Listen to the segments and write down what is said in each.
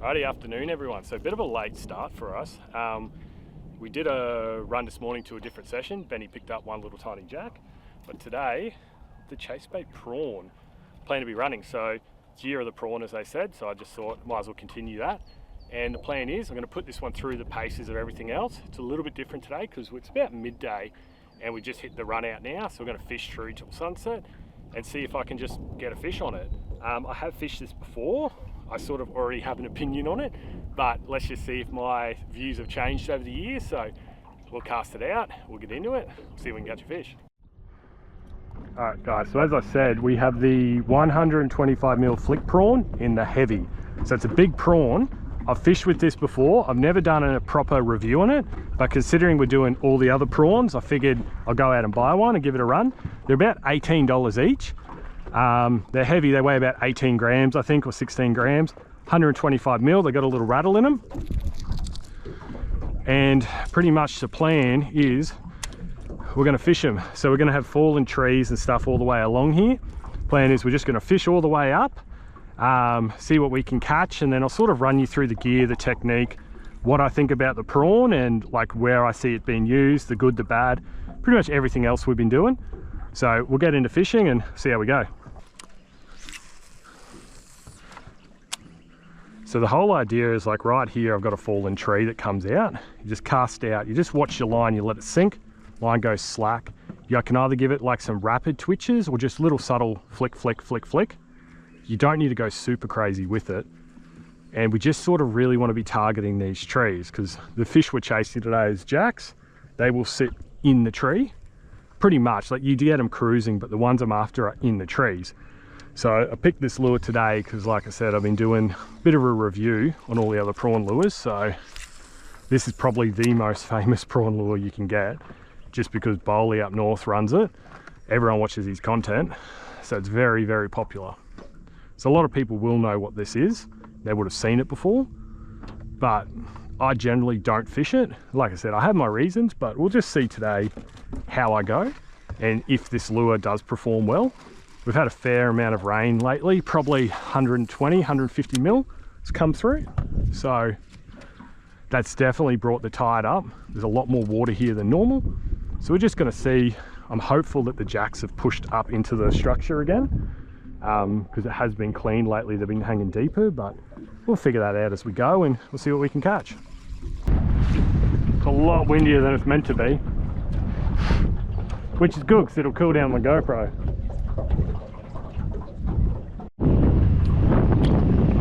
Righty, afternoon everyone. So a bit of a late start for us. We did a run this morning to a different session. Benny picked up one little tiny jack, but today the Chaisebait Prawn plan to be running. So it's year of the prawn, as they said, so I just thought might as well continue that. And the plan is I'm going to put this one through the paces of everything else. It's a little bit different today because it's about midday and we just hit the run out now, so we're going to fish through till sunset and see if I can just get a fish on it. I have fished this before. I sort of already have an opinion on it, but let's just see if my views have changed over the years. So we'll cast it out, we'll get into it, see if we can catch a fish. All right guys, so as I said, we have the 125mm flick prawn in the heavy. So it's a big prawn. I've fished with this before. I've never done a proper review on it, but considering we're doing all the other prawns, I figured I'll go out and buy one and give it a run. They're about $18 each. They're heavy, they weigh about 18 grams I think, or 16 grams, 125mm, they got a little rattle in them. And pretty much the plan is we're going to fish them. So we're going to have fallen trees and stuff all the way along here. Plan is we're just going to fish all the way up, see what we can catch, and then I'll sort of run you through the gear, the technique, what I think about the prawn, and like where I see it being used, the good, the bad, pretty much everything else we've been doing. So we'll get into fishing and see how we go. So the whole idea is like right here, I've got a fallen tree that comes out. You just cast out, you just watch your line, you let it sink, line goes slack. You can either give it like some rapid twitches or just little subtle flick, flick, flick, flick. You don't need to go super crazy with it. And we just sort of really want to be targeting these trees because the fish we're chasing today is jacks. They will sit in the tree pretty much. Like you get them cruising, but the ones I'm after are in the trees. So I picked this lure today because, like I said, I've been doing a bit of a review on all the other prawn lures. So this is probably the most famous prawn lure you can get, just because Bowley up north runs it. Everyone watches his content, so it's very, very popular. So a lot of people will know what this is. They would have seen it before, but I generally don't fish it. Like I said, I have my reasons, but we'll just see today how I go and if this lure does perform well. We've had a fair amount of rain lately, probably 120, 150 mil has come through. So that's definitely brought the tide up. There's a lot more water here than normal. So we're just gonna see, I'm hopeful that the jacks have pushed up into the structure again, because it has been cleaned lately. They've been hanging deeper, but we'll figure that out as we go and we'll see what we can catch. It's a lot windier than it's meant to be, which is good because it'll cool down my GoPro.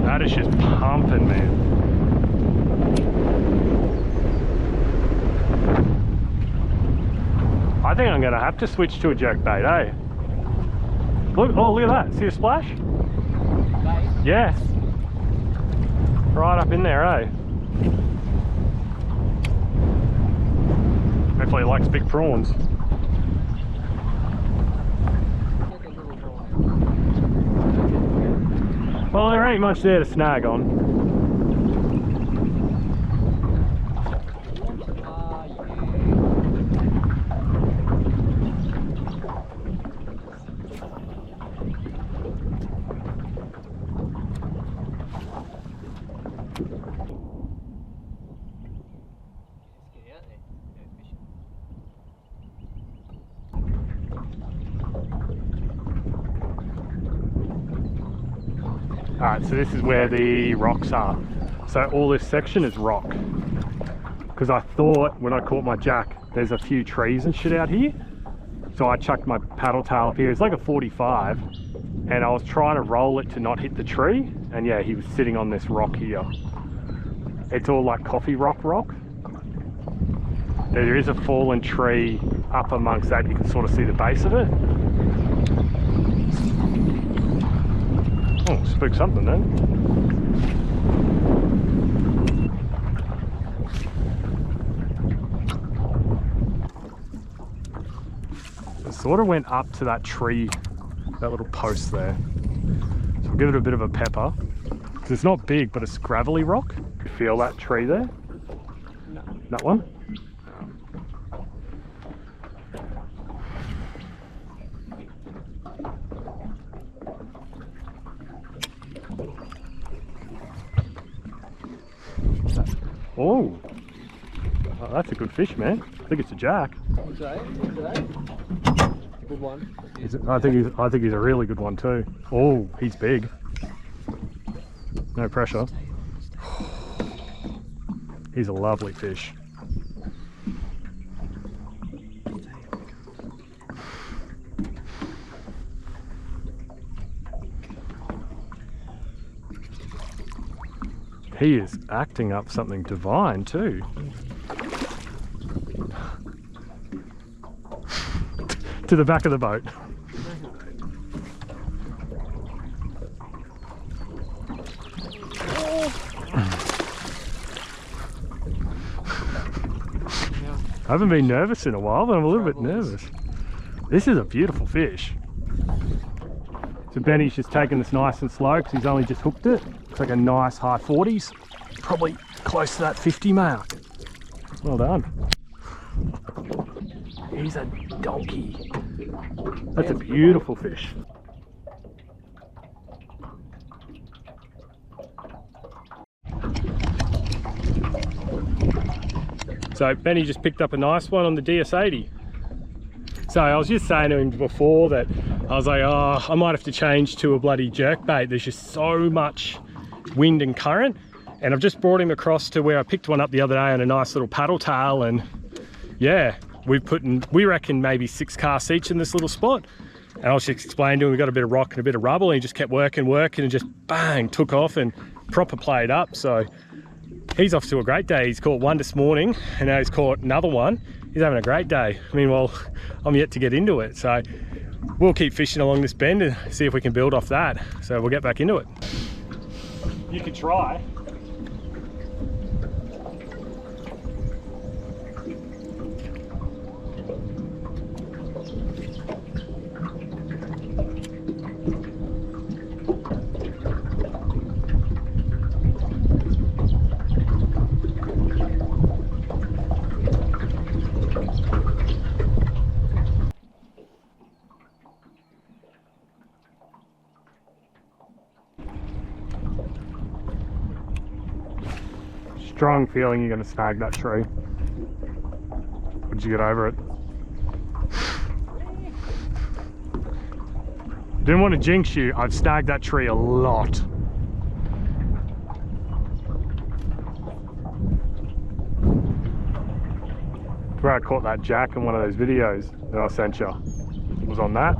That is just pumping, man. I think I'm gonna have to switch to a jerkbait, eh? Look, oh look at that, see a splash? Yeah. Right up in there, eh? Hopefully he likes big prawns. Well, there ain't much there to snag on. Alright, so this is where the rocks are. So all this section is rock. Because I thought when I caught my jack, there's a few trees and shit out here. So I chucked my paddle tail up here. It's like a 45. And I was trying to roll it to not hit the tree. And yeah, he was sitting on this rock here. It's all like coffee rock. There is a fallen tree up amongst that. You can sort of see the base of it. Oh, spooked something then. It sort of went up to that tree, that little post there. So we'll give it a bit of a pepper. Because it's not big, but it's gravelly rock. You feel that tree there? No. That one? Oh, that's a good fish, man. I think it's a jack. Good one. I think he's a really good one too. Oh, he's big. No pressure. He's a lovely fish. He is acting up something divine too. To the back of the boat. I haven't been nervous in a while, but I'm a little bit nervous. This is a beautiful fish. So Benny's just taking this nice and slow because he's only just hooked it. It's like a nice high 40s, probably close to that 50 mark. Well done. He's a donkey. That's a beautiful fish. So Benny just picked up a nice one on the DS80. So I was just saying to him before that I was like, oh, I might have to change to a bloody jerkbait. There's just so much wind and current. And I've just brought him across to where I picked one up the other day on a nice little paddle tail, and yeah, we reckon maybe 6 casts each in this little spot. And I was just explaining to him, we got a bit of rock and a bit of rubble, and he just kept working and just bang, took off and proper played up. So he's off to a great day. He's caught one this morning and now he's caught another one. He's having a great day. Meanwhile, I'm yet to get into it. So we'll keep fishing along this bend and see if we can build off that. So we'll get back into it. You could try. Strong feeling you're going to snag that tree. Would you get over it? Didn't want to jinx you. I've snagged that tree a lot. Where I caught that jack in one of those videos that I sent you. It was on that.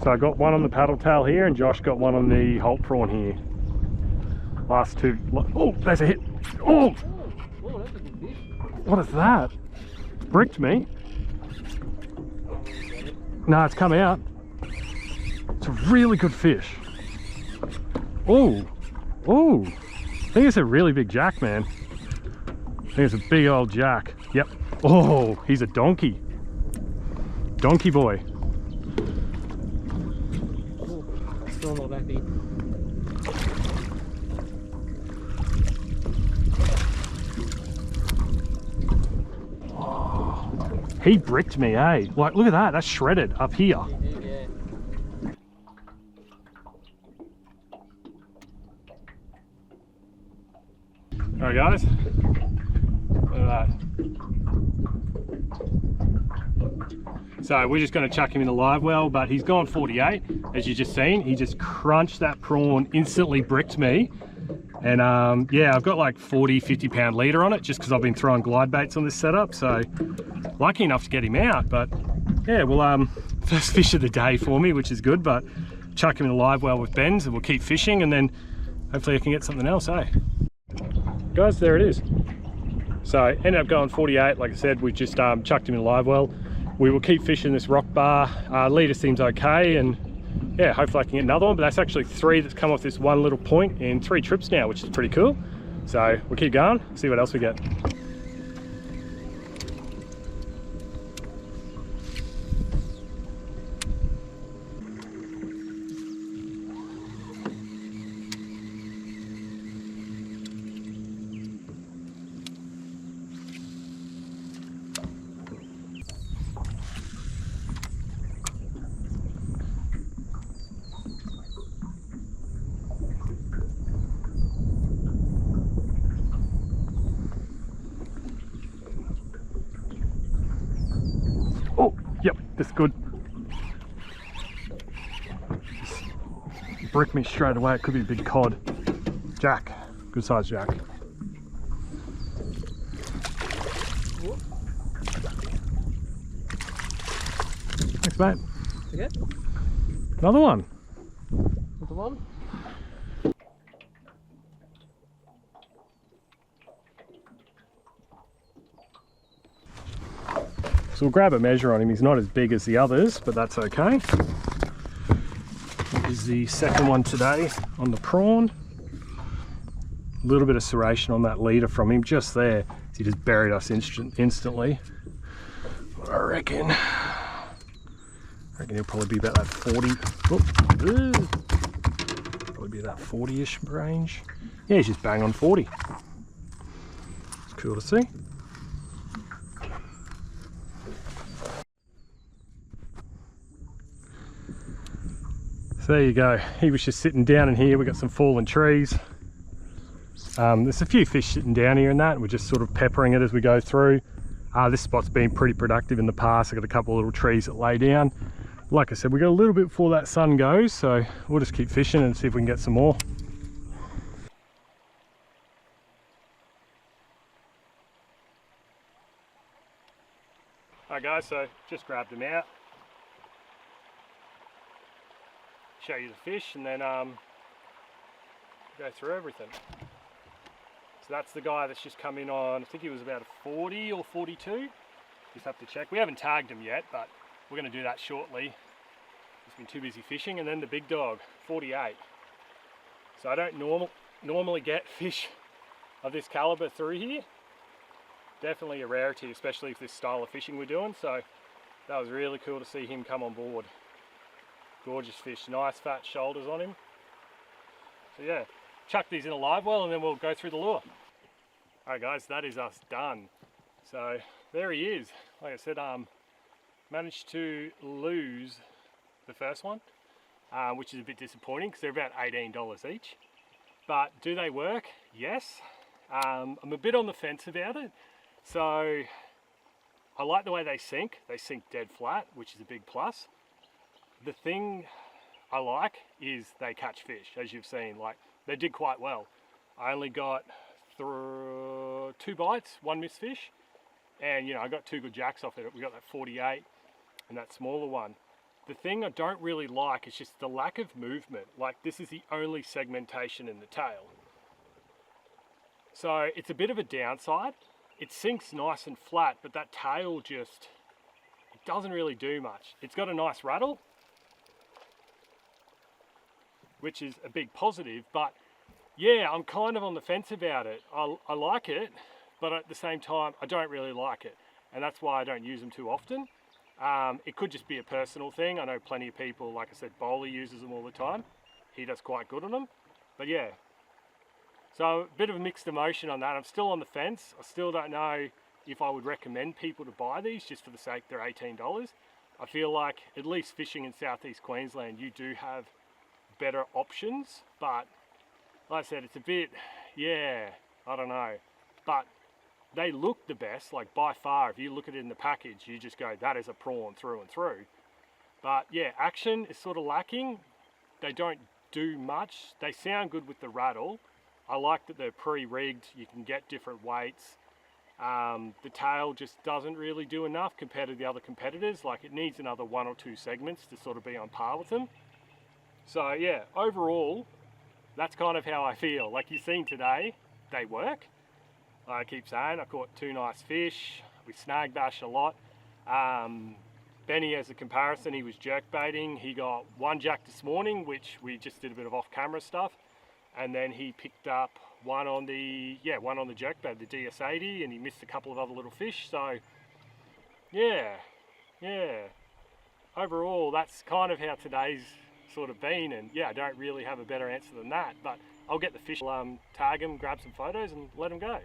So I got one on the paddle tail here, and Josh got one on the Holt prawn here. Last two. Oh, there's a hit. Oh! What is that? It's bricked me. No, it's come out. It's a really good fish. Oh! Oh! I think it's a really big jack, man. I think it's a big old jack. Yep. Oh, he's a donkey. Donkey boy. Oh, he bricked me, eh? Like, look at that, that's shredded up here. Yeah. Alright guys, look at that. So we're just going to chuck him in the live well, but he's gone 48, as you just seen. He just crunched that prawn, instantly bricked me. And yeah, I've got like 40-50 pound leader on it, just because I've been throwing glide baits on this setup. So lucky enough to get him out. But yeah, well, first fish of the day for me, which is good. But chuck him in the live well with Ben's, and we'll keep fishing, and then hopefully I can get something else, eh? Guys, there it is. So ended up going 48. Like I said, we just chucked him in the live well. We will keep fishing this rock bar. Leader seems okay, and yeah, hopefully I can get another one. But that's actually 3 that's come off this one little point in 3 trips now, which is pretty cool. So we'll keep going, see what else we get. Just good. Just brick me straight away. It could be a big cod. Jack. Good size jack. Thanks, mate. Okay. Another one. Another one. So we'll grab a measure on him. He's not as big as the others, but that's okay. This is the second one today on the prawn. A little bit of serration on that leader from him just there. He just buried us instantly. I reckon he'll probably be about that 40. Probably be that 40-ish range. Yeah, he's just bang on 40. It's cool to see. So there you go. He was just sitting down in here. We got some fallen trees. There's a few fish sitting down here and that. We're just sort of peppering it as we go through. This spot's been pretty productive in the past. I got a couple of little trees that lay down. Like I said, we got a little bit before that sun goes, so we'll just keep fishing and see if we can get some more. Alright guys, so just grabbed them out. Show you the fish and then go through everything. So that's the guy that's just come in on, I think he was about a 40 or 42. Just have to check. We haven't tagged him yet, but we're going to do that shortly. He's been too busy fishing. And then the big dog, 48. So I don't normally get fish of this caliber through here. Definitely a rarity, especially if this style of fishing we're doing. So that was really cool to see him come on board. Gorgeous fish, nice fat shoulders on him. So yeah, chuck these in a live well and then we'll go through the lure. Alright guys, that is us done. So there he is. Like I said, managed to lose the first one, which is a bit disappointing because they're about $18 each. But do they work? Yes. I'm a bit on the fence about it. So I like the way they sink. They sink dead flat, which is a big plus. The thing I like is they catch fish, as you've seen. Like, they did quite well. I only got 2 bites, 1 missed fish, and you know, I got 2 good jacks off it. We got that 48 and that smaller one. The thing I don't really like is just the lack of movement. Like, this is the only segmentation in the tail. So it's a bit of a downside. It sinks nice and flat, but that tail just, it doesn't really do much. It's got a nice rattle, which is a big positive, but yeah, I'm kind of on the fence about it. I like it, but at the same time, I don't really like it. And that's why I don't use them too often. It could just be a personal thing. I know plenty of people, like I said, Bowler uses them all the time. He does quite good on them, but yeah. So a bit of a mixed emotion on that. I'm still on the fence. I still don't know if I would recommend people to buy these just for the sake they're $18. I feel like at least fishing in southeast Queensland, you do have better options, but like I said, it's a bit, yeah, I don't know, but they look the best. Like, by far, if you look at it in the package, you just go, that is a prawn through and through. But yeah, action is sort of lacking. They don't do much. They sound good with the rattle. I like that they're pre-rigged. You can get different weights. The tail just doesn't really do enough compared to the other competitors. Like, it needs another 1 or 2 segments to sort of be on par with them. So yeah, overall, that's kind of how I feel. Like you've seen today, they work. I keep saying, I caught 2 nice fish. We snag bash a lot. Benny, as a comparison, he was jerk baiting. He got 1 jack this morning, which we just did a bit of off-camera stuff. And then he picked up one on the jerk bait, the DS80, and he missed a couple of other little fish. So yeah. Overall, that's kind of how today's sort of been, and yeah, I don't really have a better answer than that, but I'll get the fish, tag them, grab some photos and let them go.